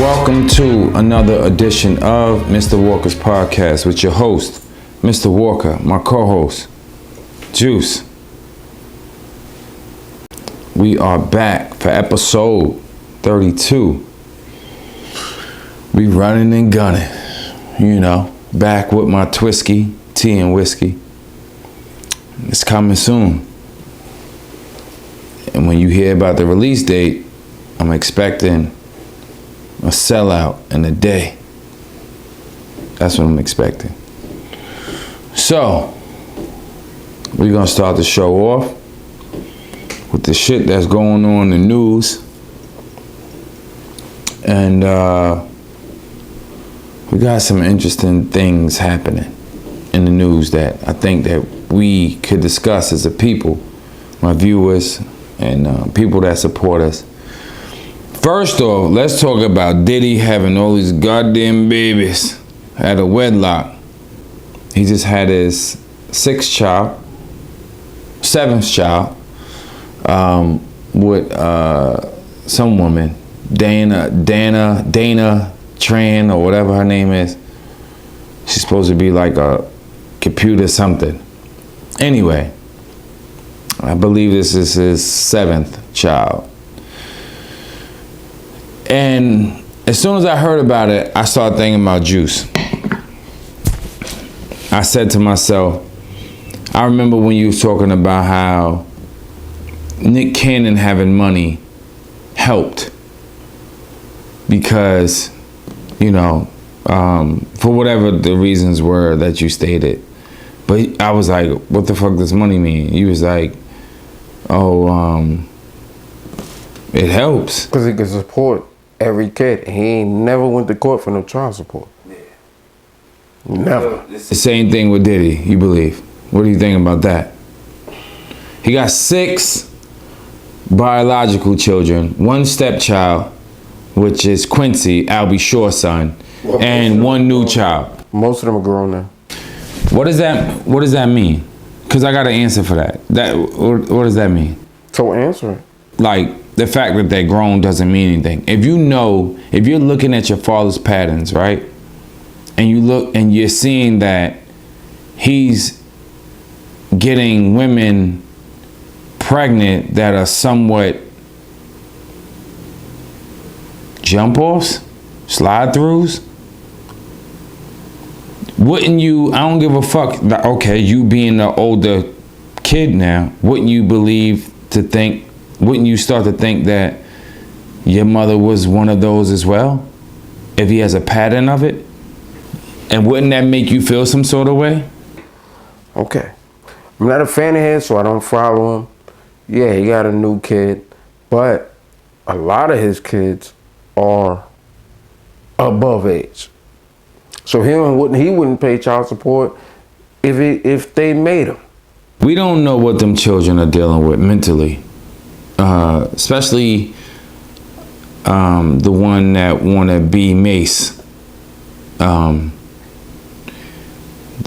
Welcome to another edition of Mr. Walker's Podcast with your host, Mr. Walker, my co-host, Juice. We are back for episode 32. We running and gunning, back with my Twisky, tea and whiskey. It's coming soon. And when you hear about the release date, I'm expecting a sellout in a day. That's what I'm expecting. So, we're gonna start the show off with the shit that's going on in the news. And we got some interesting things happening in the news that I think that we could discuss as a people, my viewers, and people that support us. First off, let's talk about Diddy having all these goddamn babies at a wedlock. He just had his seventh child, with some woman, Dana Tran or whatever her name is. She's supposed to be like a computer something. Anyway, I believe this is his seventh child. And as soon as I heard about it, I started thinking about Juice. I said to myself, I remember when you was talking about how Nick Cannon having money helped because, for whatever the reasons were that you stated. But I was like, what the fuck does money mean? He was like, it helps. Because he can support every kid. He ain't never went to court for no child support. Yeah. Never. It's the same thing with Diddy, you believe? What do you think about that? He got 6 biological children, 1 stepchild, which is Quincy, Albie Shaw's son, and 1 new child. Most of them are grown now. What does that mean? Because I got an answer for that. What does that mean? So answer it. Like, the fact that they're grown doesn't mean anything. If you're looking at your father's patterns, right? And you're seeing that he's getting women pregnant that are somewhat jump-offs, slide-throughs. Wouldn't you, I don't give a fuck, okay, you being the older kid now, wouldn't you start to think that your mother was one of those as well? If he has a pattern of it? And wouldn't that make you feel some sort of way? Okay. I'm not a fan of his, so I don't follow him. Yeah, he got a new kid, but a lot of his kids are above age. So he wouldn't pay child support if they made him. We don't know what them children are dealing with mentally. Especially the one that want to be Mace. The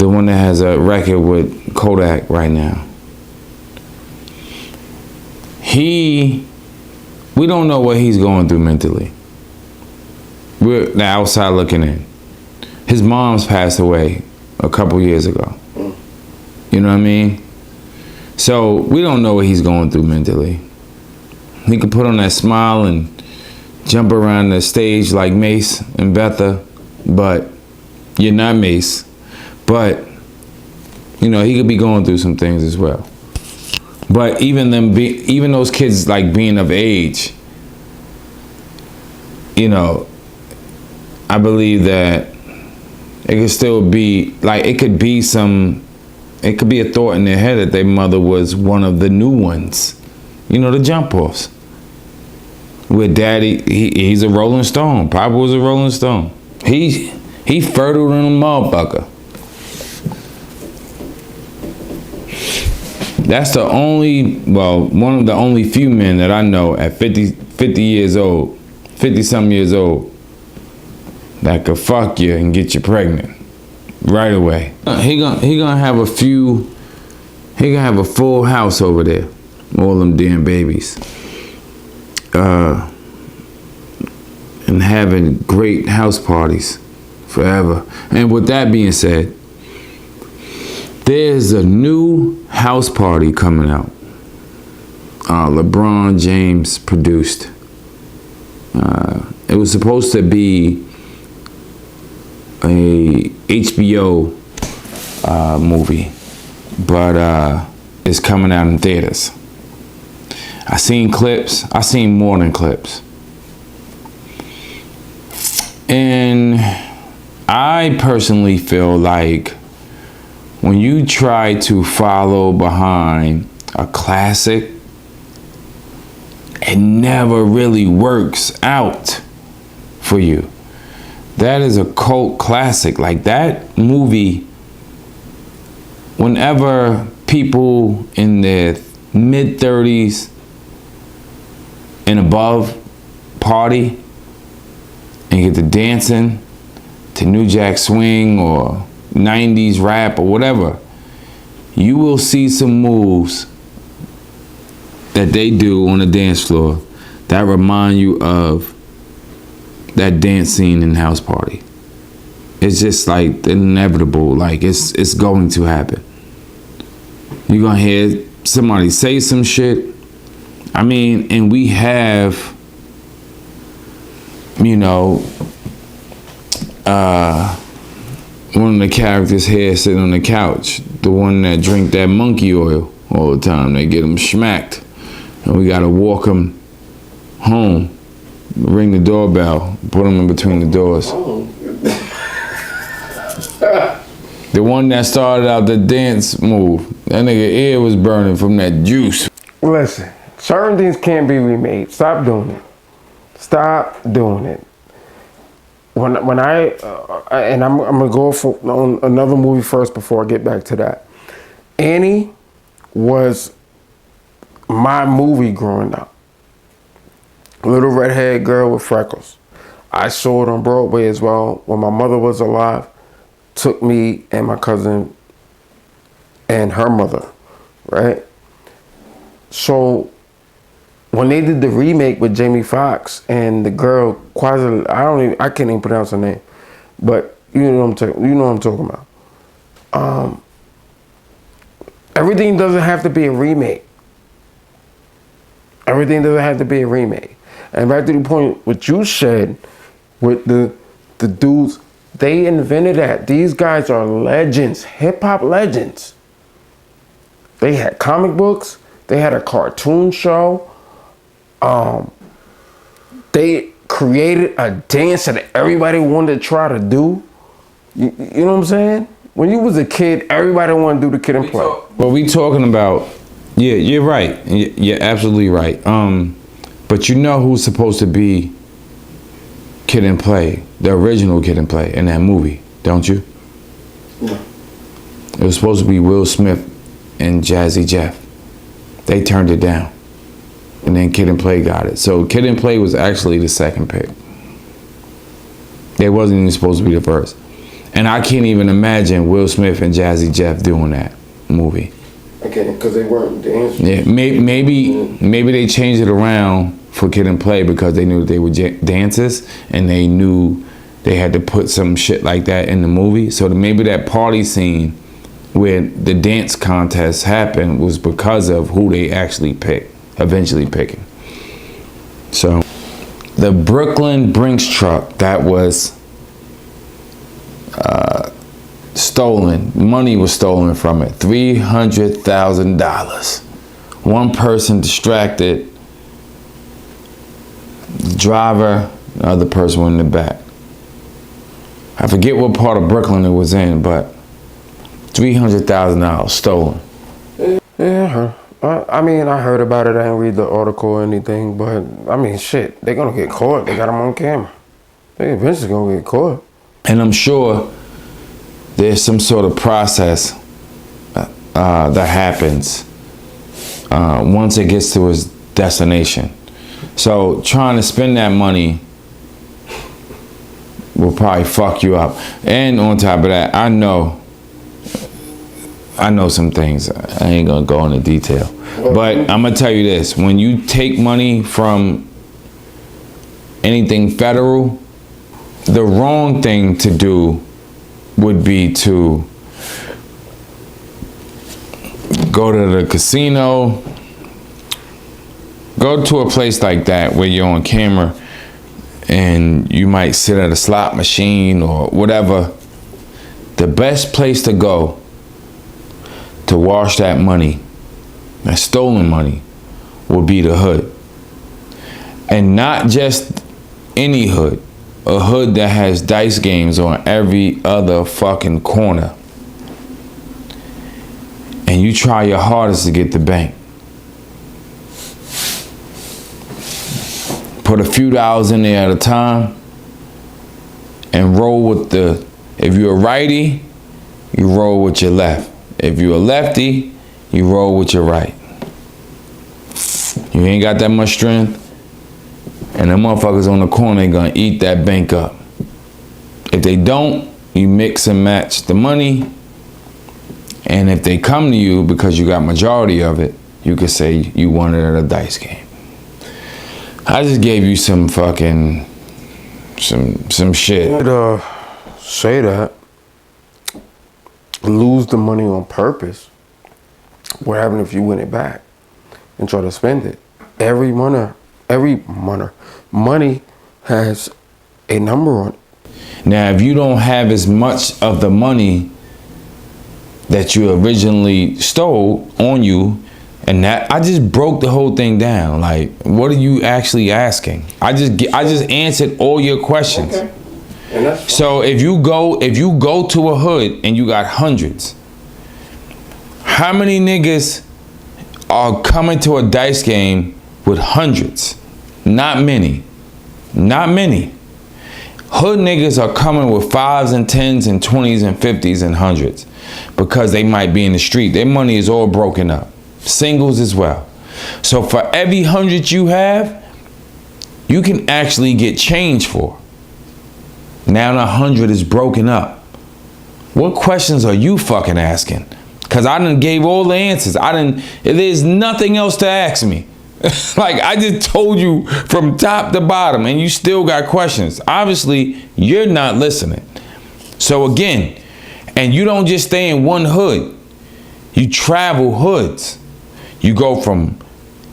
one that has a record with Kodak right now. We don't know what he's going through mentally. We're the outside looking in. His mom's passed away a couple years ago. You know what I mean? So we don't know what he's going through mentally. He could put on that smile and jump around the stage like Mace and Betha, but you're not Mace. But, he could be going through some things as well. But even those kids like being of age, I believe that it could still be like it could be a thought in their head that their mother was one of the new ones, the jump offs. With daddy, he's a Rolling Stone. Papa was a Rolling Stone. He fertile than a motherfucker. That's one of the only few men that I know at 50 years old, 50-something years old, that could fuck you and get you pregnant right away. He gonna have a full house over there, all them damn babies. And and having great house parties forever. And with that being said, there's a new house party coming out. LeBron James produced. It was supposed to be a HBO movie, but it's coming out in theaters. I seen clips. I seen more than clips. And I personally feel like when you try to follow behind a classic, it never really works out for you. That is a cult classic. Like that movie, whenever people in their mid-30s and above party and get to dancing to New Jack Swing or 90s rap or whatever, you will see some moves that they do on the dance floor that remind you of that dance scene in House Party. It's just like inevitable, like it's going to happen. You're gonna hear somebody say some shit. I mean, and we have, you know, one of the characters here sitting on the couch, the one that drink that monkey oil all the time. They get him smacked, and we gotta walk him home, ring the doorbell, put him in between the doors. The one that started out the dance move, that nigga ear was burning from that juice. Listen, certain things can't be remade. Stop doing it. Stop doing it. When I and I'm gonna go for on another movie first before I get back to that. Annie was my movie growing up. Little redhead girl with freckles. I saw it on Broadway as well when my mother was alive. Took me and my cousin and her mother, right? So when they did the remake with Jamie Foxx and the girl I can't even pronounce her name, but you know what I'm talking about. Everything doesn't have to be a remake. Everything doesn't have to be a remake. And back to the point what you said with the dudes, they invented that. These guys are legends, hip hop legends. They had comic books. They had a cartoon show. They created a dance that everybody wanted to try to do. You know what I'm saying? When you was a kid, everybody wanted to do the Kid and Play. But we talking about, yeah, you're right. You're absolutely right. But you know who's supposed to be Kid and Play, the original Kid and Play in that movie, don't you? No. It was supposed to be Will Smith and Jazzy Jeff. They turned it down. And then Kid and Play got it. So Kid and Play was actually the second pick. They wasn't even supposed to be the first. And I can't even imagine Will Smith and Jazzy Jeff doing that movie. Okay, because they weren't dancing. Yeah, maybe they changed it around for Kid and Play because they knew that they were dancers and they knew they had to put some shit like that in the movie. So maybe that party scene where the dance contest happened was because of who they actually eventually picking. So the Brooklyn Brinks truck that was stolen, money was stolen from it, $300,000. One person distracted, the driver, the other person went in the back. I forget what part of Brooklyn it was in, but $300,000 stolen. Yeah, I mean, I heard about it. I didn't read the article or anything, but I mean, shit, they're gonna get caught. They got them on camera. They eventually gonna get caught. And I'm sure there's some sort of process that happens once it gets to its destination. So trying to spend that money will probably fuck you up. And on top of that, I know some things. I ain't gonna go into detail. But I'm gonna tell you this. When you take money from anything federal, the wrong thing to do would be to go to the casino, go to a place like that where you're on camera and you might sit at a slot machine or whatever. The best place to go to wash that money, that stolen money, would be the hood. And not just any hood, a hood that has dice games on every other fucking corner. And you try your hardest to get the bank. Put a few dollars in there at a time and roll with the, if you're a righty, you roll with your left. If you're a lefty, you roll with your right. You ain't got that much strength, and them motherfuckers on the corner ain't gonna eat that bank up. If they don't, you mix and match the money, and if they come to you because you got majority of it, you could say you won it at a dice game. I just gave you some fucking, some shit. I'd say that. Lose the money on purpose. What happens if you win it back and try to spend it? Every money has a number on it. Now, if you don't have as much of the money that you originally stole on you, and that I just broke the whole thing down. Like, what are you actually asking? I just answered all your questions. Okay. And that's fine. So if you go to a hood and you got hundreds, how many niggas are coming to a dice game with hundreds? Not many. Not many. Hood niggas are coming with 5s and 10s and 20s and 50s and 100s because they might be in the street. Their money is all broken up. Singles as well. So for every 100 you have, you can actually get change for. Now the 100 is broken up. What questions are you fucking asking? Cause I done gave all the answers. There's nothing else to ask me. Like, I just told you from top to bottom and you still got questions. Obviously, you're not listening. So again, and you don't just stay in one hood. You travel hoods. You go from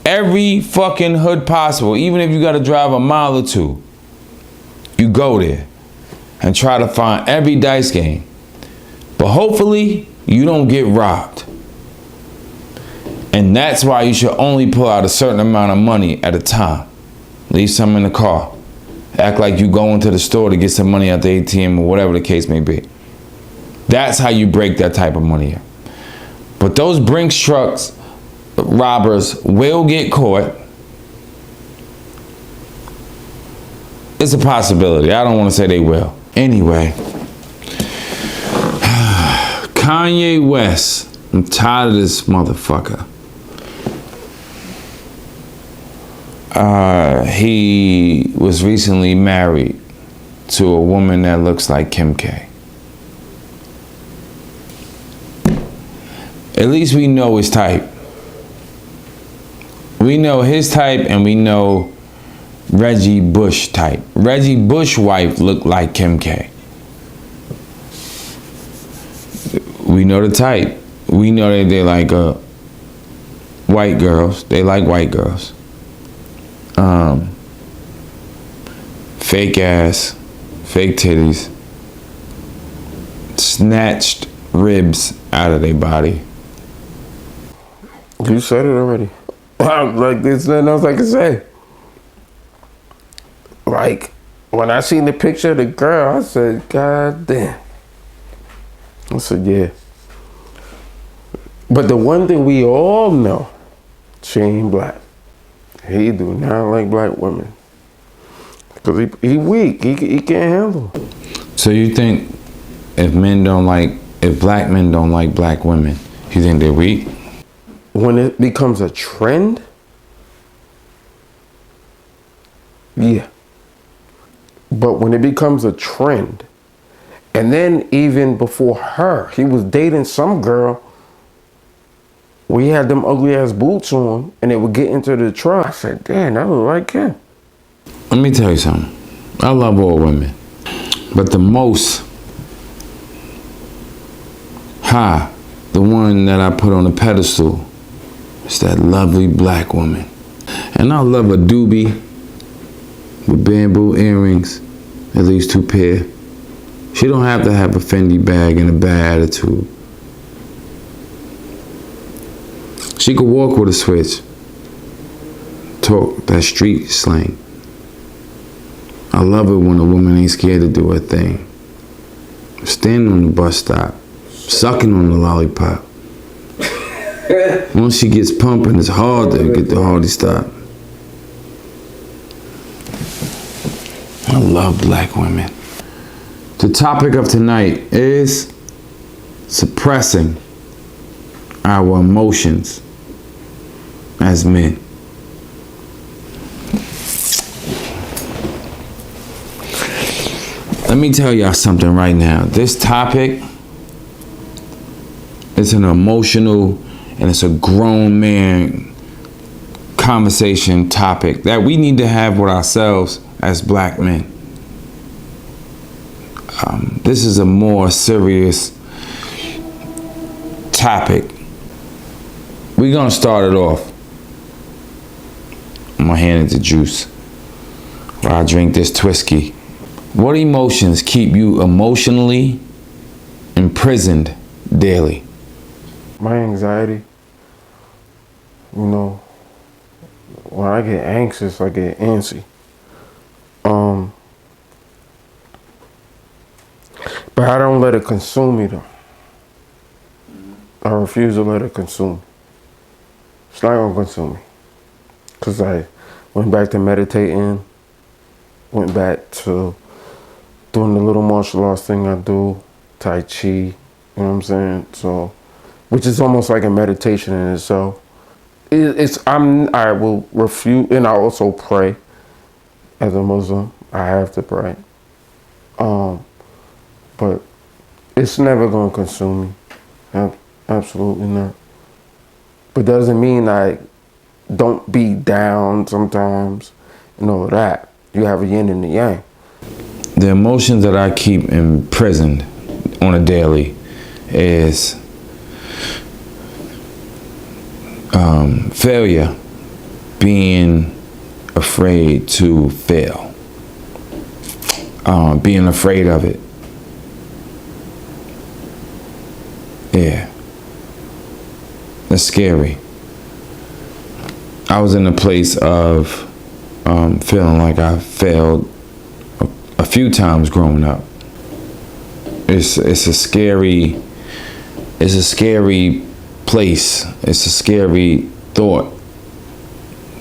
every fucking hood possible, even if you got to drive a mile or two. You go there and try to find every dice game. But hopefully, you don't get robbed. And that's why you should only pull out a certain amount of money at a time. Leave some in the car. Act like you go into the store to get some money at the ATM or whatever the case may be. That's how you break that type of money up. But those Brinks trucks robbers will get caught. It's a possibility. I don't want to say they will. Anyway, Kanye West. I'm tired of this motherfucker. He was recently married to a woman that looks like Kim K. At least we know his type. We know his type and we know Reggie Bush type. Reggie Bush wife looked like Kim K. We know the type. We know that they like white girls. They like white girls. Fake ass, fake titties, snatched ribs out of their body. You said it already. Like, there's nothing else I can say. Like, when I seen the picture of the girl, I said, God damn. I said, yeah. But the one thing we all know, she ain't black. He do not like black women. Because he weak. He can't handle it. So you think if black men don't like black women, you think they're weak? When it becomes a trend, yeah. But when it becomes a trend, and then even before her, he was dating some girl where he had them ugly ass boots on and it would get into the truck. I said, damn, that look like him. Let me tell you something. I love all women. But the most high, the one that I put on the pedestal, is that lovely black woman. And I love a doobie with bamboo earrings, at least 2 pair. She don't have to have a Fendi bag and a bad attitude. She could walk with a switch. Talk that street slang. I love it when a woman ain't scared to do her thing. Standing on the bus stop, sucking on the lollipop. Once she gets pumping, it's hard to get the hardy stop. I love black women. The topic of tonight is suppressing our emotions as men. Let me tell y'all something right now. This topic is an emotional and it's a grown man conversation topic that we need to have with ourselves as black men. This is a more serious topic. We're gonna start it off. I'm gonna hand it to Juice while I drink this Twisky. What emotions keep you emotionally imprisoned daily? My anxiety, you know, when I get anxious, I get antsy. But I don't let it consume me though. I refuse to let it consume me. It's not gonna consume me. Cause I went back to meditating, went back to doing the little martial arts thing I do, Tai Chi, you know what I'm saying? So, which is almost like a meditation in itself. I will refuse, and I also pray. As a Muslim, I have to pray. But it's never gonna consume me. Absolutely not. But doesn't mean I don't be down sometimes and all that. You have a yin and a yang. The emotions that I keep imprisoned on a daily is failure, being afraid to fail, being afraid of it. Yeah, that's scary. I was in a place of feeling like I failed a few times growing up. It's a scary place. It's a scary thought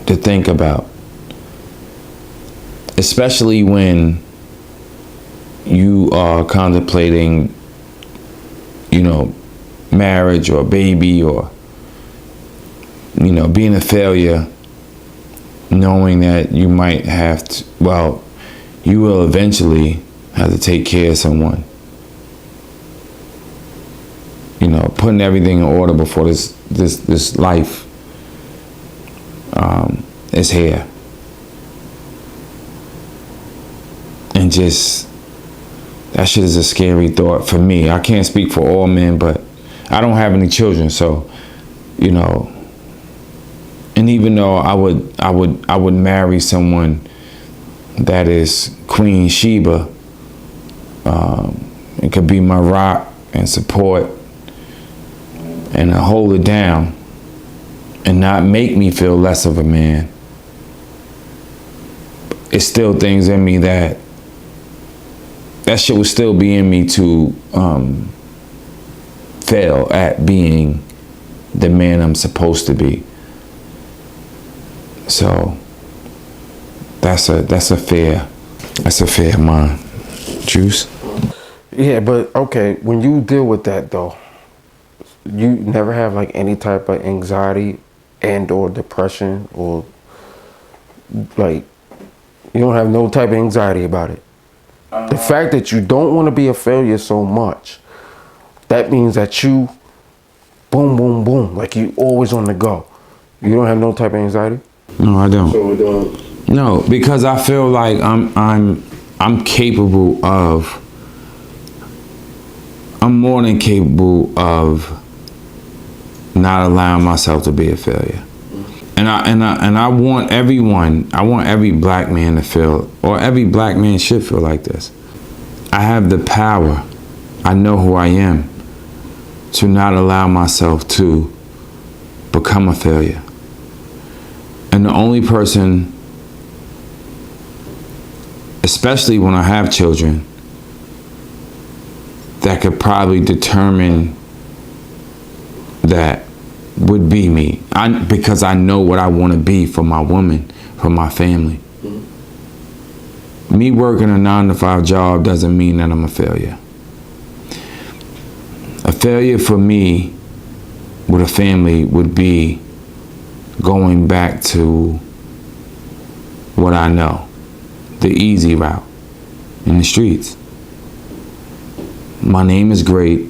to think about, especially when you are contemplating, you know, marriage or a baby, or, you know, being a failure, knowing that you might have to, well, you will eventually have to take care of someone. You know, putting everything in order before this life is here. And just, that shit is a scary thought for me. I can't speak for all men, but I don't have any children, so, you know, and even though I would marry someone that is Queen Sheba, it could be my rock and support and hold it down and not make me feel less of a man. It's still things in me that shit would still be in me to fail at being the man I'm supposed to be. So that's a fear of mine. Juice? Yeah, but okay, when you deal with that though, you never have like any type of anxiety and or depression, or like you don't have no type of anxiety about it. The fact that you don't want to be a failure so much, that means that you boom, boom, boom, like you always on the go. You don't have no type of anxiety? No, I don't. So No, because I feel like I'm capable of. I'm more than capable of not allowing myself to be a failure. And I want everyone, I want every black man to feel, or every black man should feel like this. I have the power. I know who I am to not allow myself to become a failure. And the only person, especially when I have children, that could probably determine that would be me. Because I know what I want to be for my woman, for my family. Me working a 9-to-5 job doesn't mean that I'm a failure. A failure for me with a family would be going back to what I know, the easy route, in the streets. My name is great.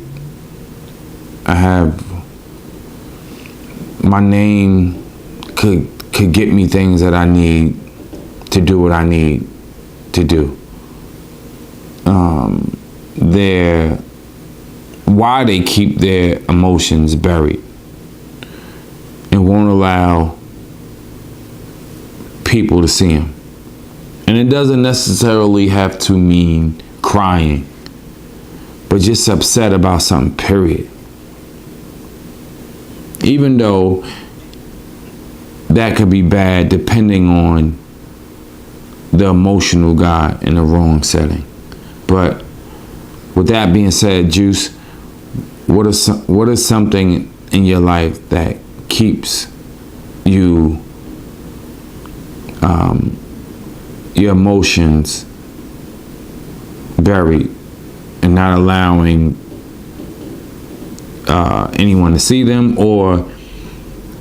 My name could get me things that I need to do what I need to do. Why they keep their emotions buried and won't allow people to see them. And it doesn't necessarily have to mean crying, but just upset about something, period. Even though that could be bad depending on the emotional guy in the wrong setting. But with that being said, Juice, what is something in your life that keeps you, your emotions buried and not allowing anyone to see them, or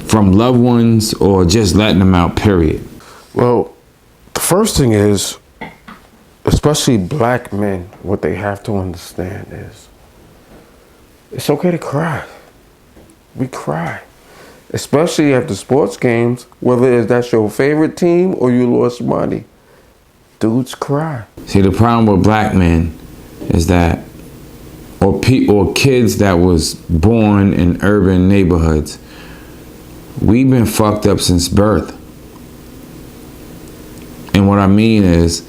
from loved ones, or just letting them out, period? Well, the first thing is, especially black men, what they have to understand is it's okay to cry. We cry. Especially after sports games, whether that's your favorite team or you lost money. Dudes cry. See, the problem with black men is that, or kids that was born in urban neighborhoods, we've been fucked up since birth. And what I mean is,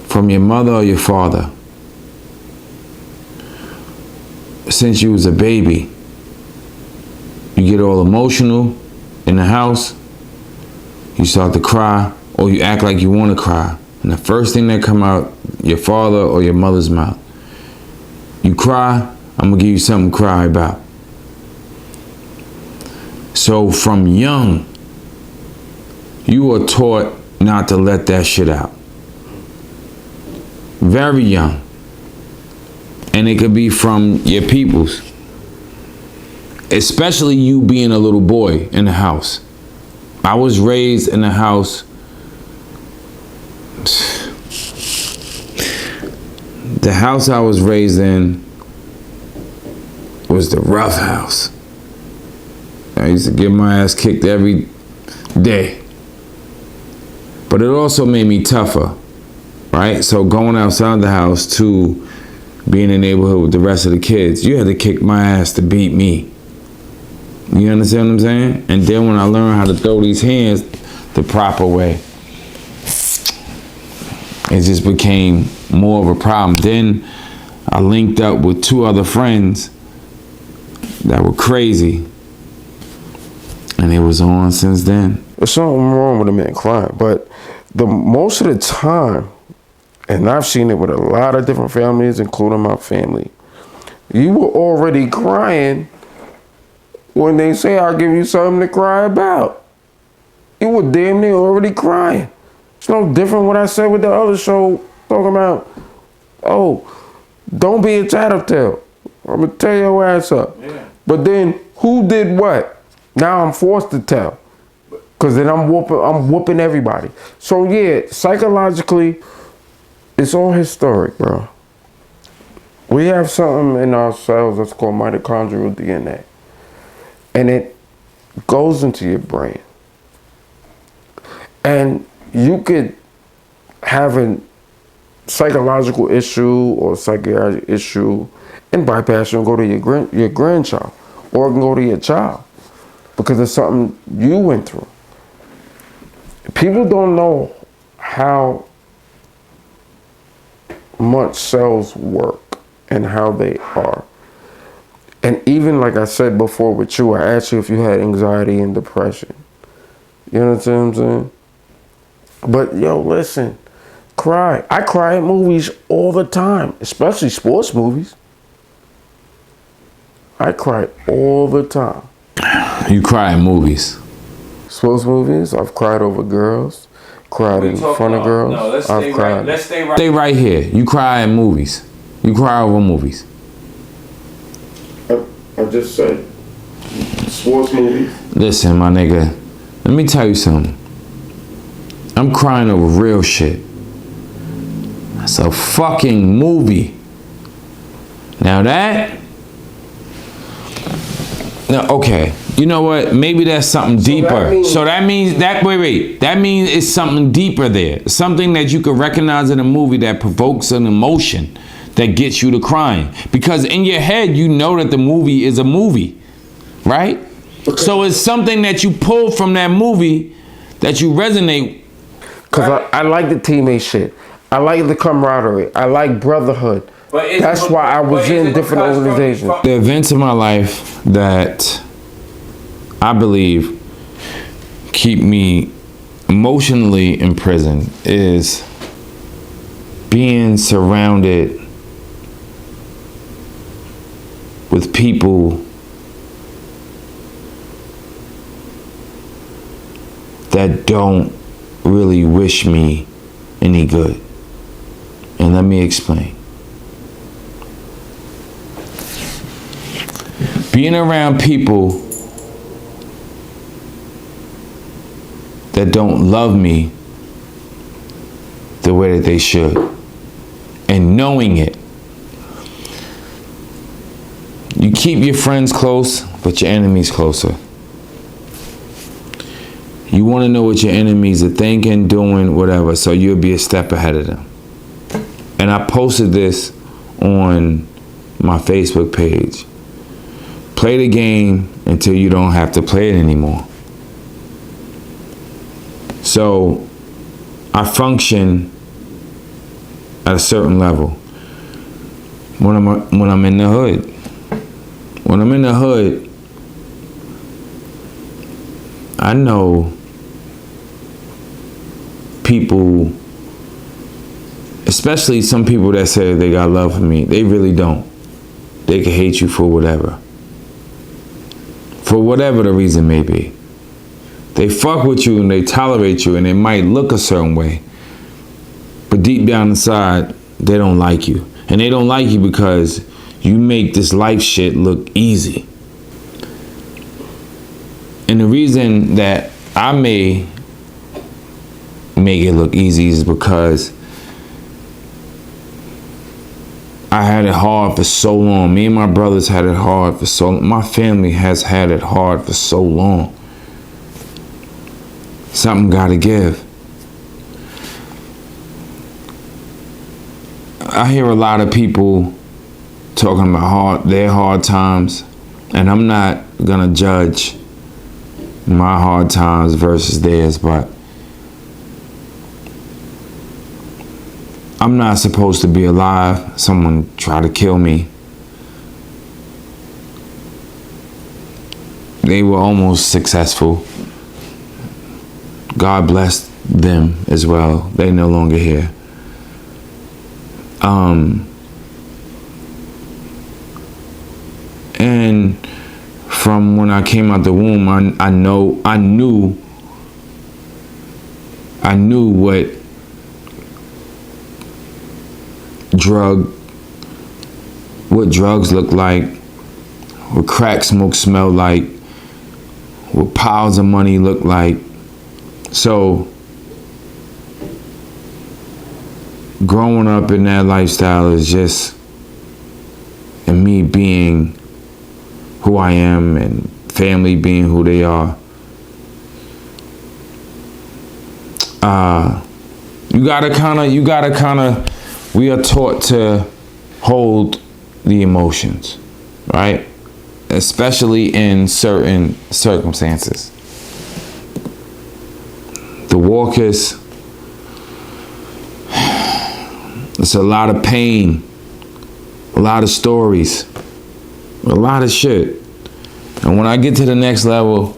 from your mother or your father, since you was a baby, you get all emotional in the house, you start to cry, or you act like you want to cry. And the first thing that come out your father or your mother's mouth, you cry, I'm gonna give you something to cry about. So from young, you are taught not to let that shit out. Very young. And it could be from your peoples. Especially you being a little boy in the house. I was raised in a house. The house I was raised in was the rough house. I used to get my ass kicked every day. But it also made me tougher, right? So going outside the house to be in the neighborhood with the rest of the kids, you had to kick my ass to beat me. You understand what I'm saying? And then when I learned how to throw these hands the proper way, it just became more of a problem. Then I linked up with 2 other friends that were crazy, and it was on since then. There's something wrong with a man crying, but most of the time, and I've seen it with a lot of different families, including my family, you were already crying when they say, I'll give you something to cry about. You were damn near already crying. It's no different what I said with the other show, talking about, oh, don't be a tattletale. I'm gonna tear your ass up. Yeah. But then who did what? Now I'm forced to tell. Cause then I'm whooping everybody. So yeah, psychologically, it's all historic, bro. We have something in our cells that's called mitochondrial DNA. And it goes into your brain. And you could have a psychological issue or psychiatric issue and bypass and go to your grandchild, or it can go to your child because it's something you went through. People don't know how much cells work and how they are. And even like I said before with you, I asked you if you had anxiety and depression. You know what I'm saying? But yo, listen, cry. I cry at movies all the time, especially sports movies. I cry all the time. You cry in movies. Sports movies, I've cried over girls, cried in front of girls. No, let's I've cried. Let's stay right here. You cry in movies. You cry over movies. I just said sports movies. Listen, my nigga, let me tell you something. I'm crying over real shit. That's a fucking movie. Now that... No, okay. You know what? Maybe that's something deeper. That means it's something deeper there. Something that you could recognize in a movie that provokes an emotion that gets you to crying. Because in your head, you know that the movie is a movie, right? Okay. So it's something that you pull from that movie that you resonate. Because right? I like the teammate shit. I like the camaraderie. I like brotherhood. That's why I was in different organizations. The events of my life that I believe keep me emotionally imprisoned is being surrounded with people that don't really wish me any good. And let me explain. Being around people that don't love me the way that they should, and knowing it. You keep your friends close, but your enemies closer. You want to know what your enemies are thinking, doing, whatever, so you'll be a step ahead of them. And I posted this on my Facebook page. Play the game until you don't have to play it anymore. So I function at a certain level when I'm in the hood. When I'm in the hood, I know people, especially some people that say they got love for me. They really don't. They can hate you for whatever. For whatever the reason may be. They fuck with you and they tolerate you and it might look a certain way. But deep down inside, they don't like you. And they don't like you because you make this life shit look easy. And the reason that I may make it look easy is because I had it hard for so long. Me and my brothers had it hard for so long. My family has had it hard for so long. Something gotta give. I hear a lot of people talking about their hard times, and I'm not gonna judge my hard times versus theirs, but I'm not supposed to be alive. Someone tried to kill me. They were almost successful. God bless them as well. They no longer here. And from when I came out the womb, I knew what drugs look like, what crack smoke smell like, what piles of money look like. So growing up in that lifestyle is just, and me being who I am and family being who they are, You gotta kind of, we are taught to hold the emotions, right? Especially in certain circumstances. The Walkers, it's a lot of pain, a lot of stories, a lot of shit. And when I get to the next level,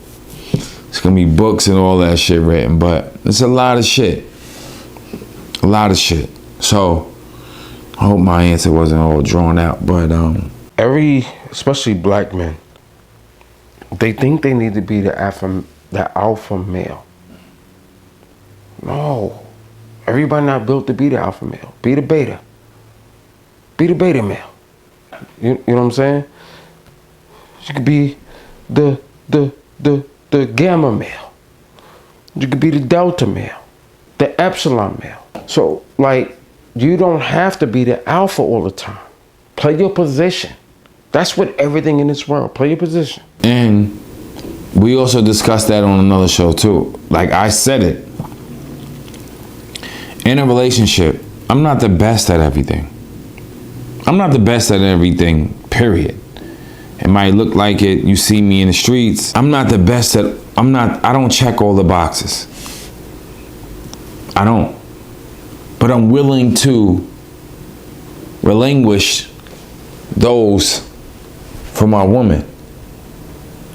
it's gonna be books and all that shit written, but it's a lot of shit. A lot of shit. So, I hope my answer wasn't all drawn out, but especially black men, they think they need to be the alpha male. No. Everybody not built to be the alpha male. Be the beta. Be the beta male. You know what I'm saying? You could be the gamma male. You could be the delta male. The epsilon male. So, like, you don't have to be the alpha all the time. Play your position. That's what everything in this world. Play your position. And we also discussed that on another show too. Like I said it. In a relationship, I'm not the best at everything. I'm not the best at everything, period. It might look like it. You see me in the streets. I'm not the best at, I don't check all the boxes. I don't. But I'm willing to relinquish those for my woman,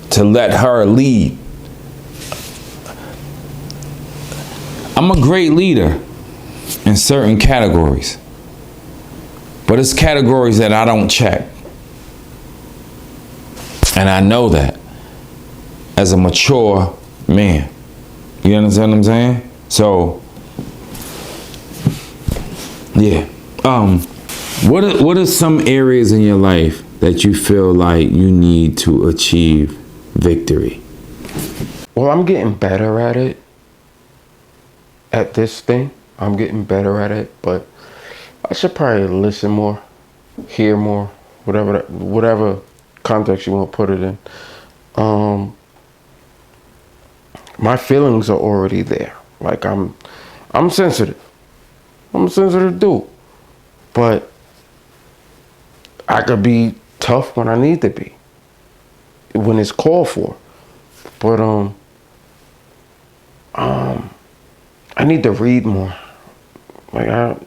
to let her lead. I'm a great leader in certain categories, but it's categories that I don't check. And I know that as a mature man. You understand what I'm saying? So, yeah. What are some areas in your life that you feel like you need to achieve victory? Well, I'm getting better at it. At this thing, I'm getting better at it, but I should probably listen more, hear more, whatever context you want to put it in. My feelings are already there. Like I'm sensitive. I'm a sensitive dude. But I could be tough when I need to be, when it's called for. But I need to read more. Like I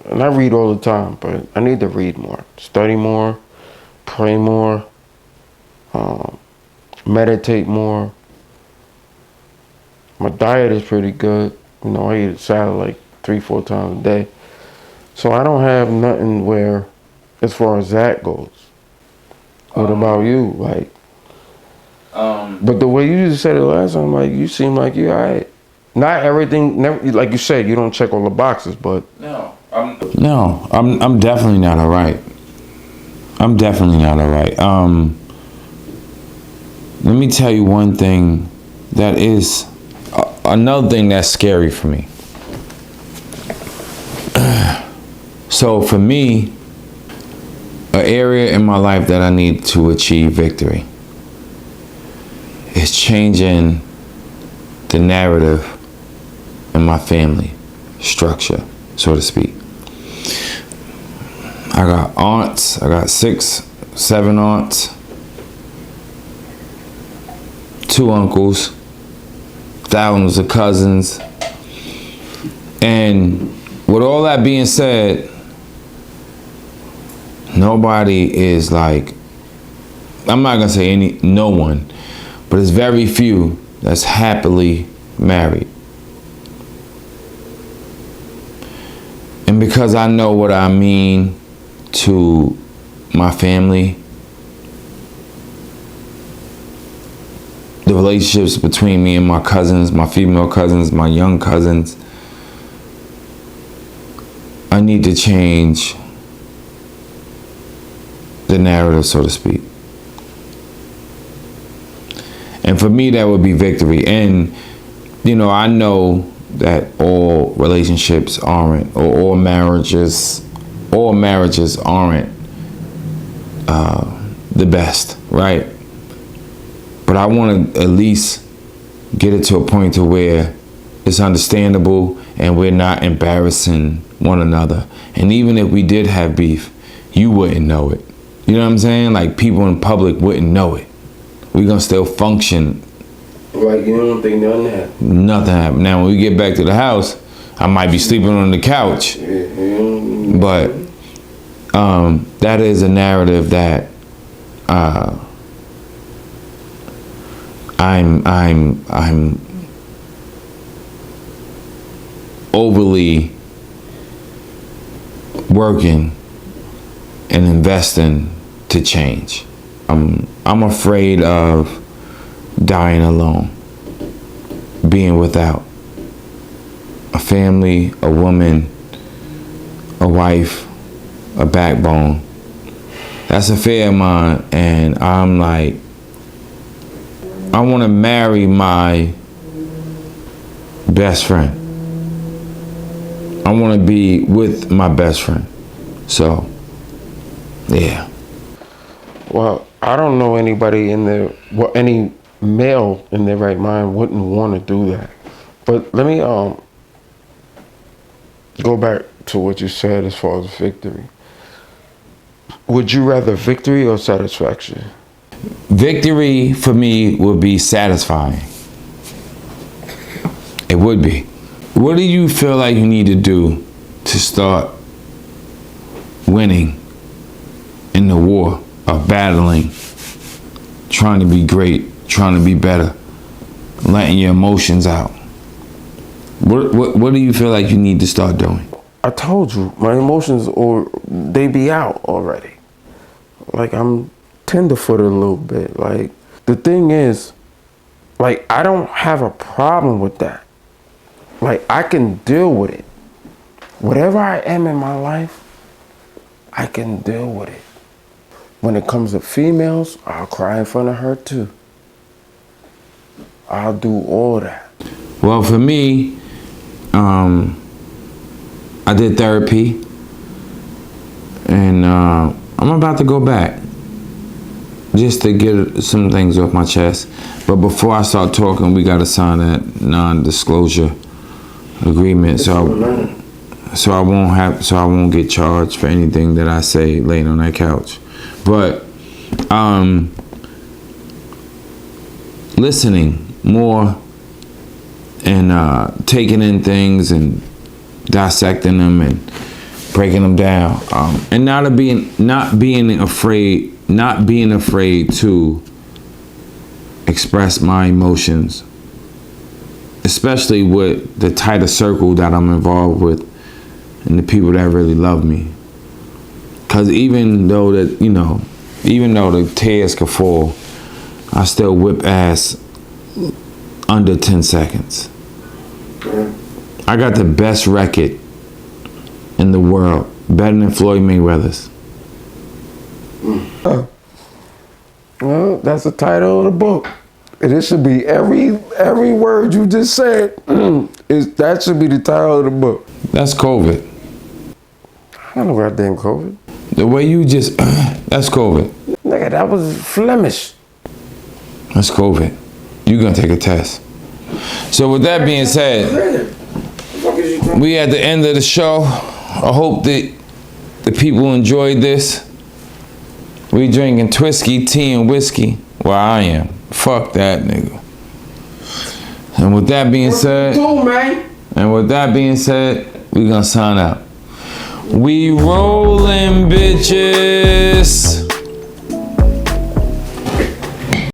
read all the time, but I need to read more, study more, pray more, meditate more. My diet is pretty good. You know, I eat a salad like 3-4 times a day. So I don't have nothing where, as far as that goes. What about you? Like, but the way you just said it last time, like, you seem like you're all right. Not everything, never, like you said, you don't check all the boxes, but. I'm definitely not all right. I'm definitely not all right. Let me tell you one thing that is, another thing that's scary for me. So for me, an area in my life that I need to achieve victory is changing the narrative in my family structure, so to speak. I got aunts, I got 6, 7 aunts, 2 uncles, thousands of cousins. And with all that being said, nobody is like, I'm not gonna say no one, but it's very few that's happily married. And because I know what I mean to my family, the relationships between me and my cousins, my female cousins, my young cousins, I need to change the narrative, so to speak. And for me, that would be victory. And, you know, I know that all relationships aren't, or all marriages aren't the best, right? But I want to at least get it to a point to where it's understandable, and we're not embarrassing one another. And even if we did have beef, you wouldn't know it. You know what I'm saying? Like, people in public wouldn't know it. We're gonna still function. Like, you don't think nothing happened? Nothing happened. Now, when we get back to the house, I might be sleeping on the couch. But that is a narrative that I'm overly working and investing to change. I'm afraid of dying alone, being without a family, a woman, a wife, a backbone. That's a fear of mine, and I'm like, I want to marry my best friend. I want to be with my best friend. So, yeah. Well, I don't know anybody in there, well, any male in their right mind wouldn't want to do that. But let me go back to what you said as far as victory. Would you rather victory or satisfaction? Victory for me would be satisfying. It would be. What do you feel like you need to do to start winning in the war of battling, trying to be great, trying to be better, letting your emotions out? What do you feel like you need to start doing? I told you, my emotions, or they be out already. Like, I'm tenderfooted a little bit. Like, the thing is, like, I don't have a problem with that. Like, I can deal with it. Whatever I am in my life, I can deal with it. When it comes to females, I'll cry in front of her too. I'll do all that. Well, for me, I did therapy, and I'm about to go back just to get some things off my chest. But before I start talking, we got to sign that non-disclosure agreement, so I won't get charged for anything that I say laying on that couch. But listening more and taking in things and dissecting them and breaking them down, and not being afraid to express my emotions, especially with the tighter circle that I'm involved with and the people that really love me. Because even though the tears could fall, I still whip ass under 10 seconds. I got the best record in the world, better than Floyd Mayweather's. Well, that's the title of the book. And it should be every word you just said. That should be the title of the book. That's COVID. I don't know goddamn COVID. The way you just, that's COVID. Nigga, that was Flemish. That's COVID. You're gonna take a test. So with that being said, we at the end of the show. I hope that the people enjoyed this. We drinking Twisky, tea, and whiskey. Well, I am. Fuck that nigga. And with that being said, we gonna sign out. We rolling, bitches.